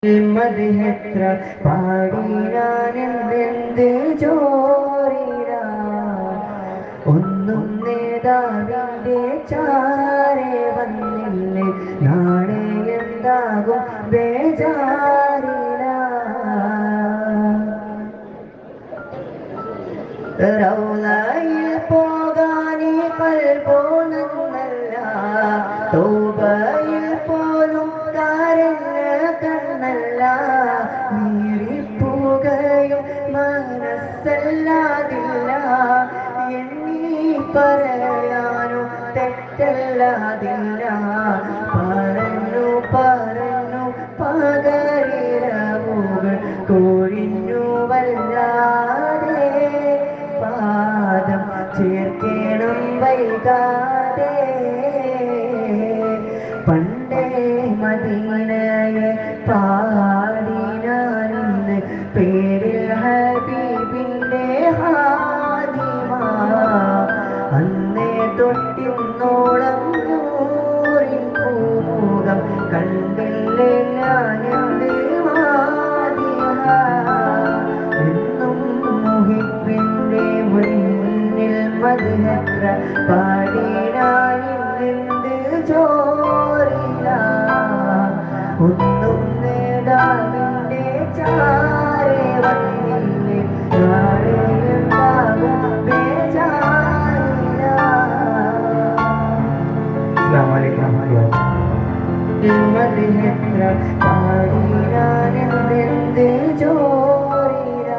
മദ്ഹെത്ര പാടിനാനെന്ത് ചോരിന ഒന്നും നേതാവിൻ്റെ ചാരെ വന്നില്ലേ നാളെ എന്താകും ബേജാറിന റൗളയിൽ പോകാനീ കൽബോന്നല്ല തൗബയിൽ പോലും താരല്ല കണ്ണല്ല നീറിപ്പോകയും മനസ്സല്ലാതില്ല എണ്ണി പറയാനോ തെറ്റല്ലാതില്ല പറഞ്ഞു പറഞ്ഞു പകരിരവുകൾ കൊഴിഞ്ഞു വല്ലാതെ പാദം ചേർക്കണം വൈകാതെ പണ്ടേ മദീനയെ പാടിനാനിന്ന് പേരിൽ ഹബീബിൻ്റെ ഹാദിമ അന്നേ തൊട്ടിന്നോളം നൂറിൻ പൂമുഖം കണ്ടില്ലേ ഞാനെന്ത് മാതിഹ എന്നും മുഹിബിൻ്റെ മുന്നിൽ മദ്ഹെത്ര പാടിനാനിന്നെന്ത് ചോരില ഒന്നും നേടാവിൻ്റെ ചാരെ വന്നില്ലേ നാളെ എന്താകും ബേജാറില. അസ്സലാമു അലൈക്കും മദ്ഹെത്ര പാടിനാനെന്ത് ചോരില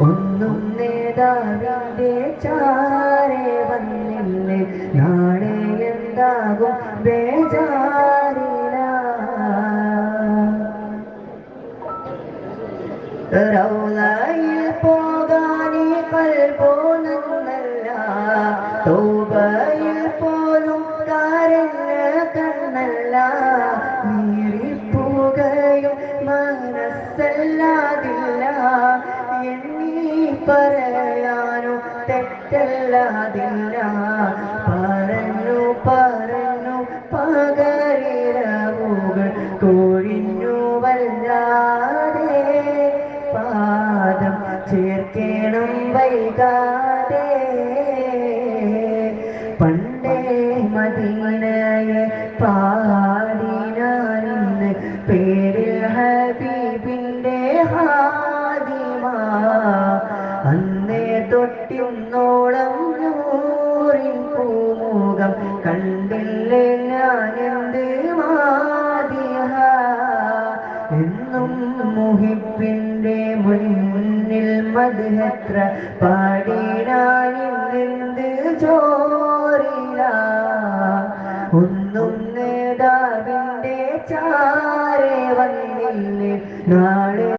ഒന്നും നേതാവിൻ്റെ ചാരെ വന്നില്ലേ നാളെ എന്താകും ബേജാറില. റൗളയിൽ പോകാനീ കൽബോന്നല്ല തൗബയിൽ പോലും താരല്ല കണ്ണല്ല നീറിപ്പോകയും മനസ്സല്ലാതില്ല എണ്ണി പറയാനോ തെറ്റല്ലാതില്ല പറഞ്ഞു പറഞ്ഞു പകരിരവുകൾ കൊഴിഞ്ഞു വല്ലാതെ പാദം ചേർക്കണം വൈകാതെ പണ്ടേ മദീനയെ പാടിനാനിന്ന് പേരിൽ ഹബീബിൻ്റെ ഹാദിമ അന്നേ തൊട്ടിന്നോളം നൂറിൻ പൂമുഖം കണ്ടില്ലേ ഞാനെന്ത് മാതിഹ എന്നും മുഹിബിൻ്റെ മുന്നിൽ മദ്ഹെത്ര പാടിനാനിന്നെന്ത് ചോരില ഒന്നും നേതാവിൻ്റെ ചാരെ വന്നില്ലേ നാളെ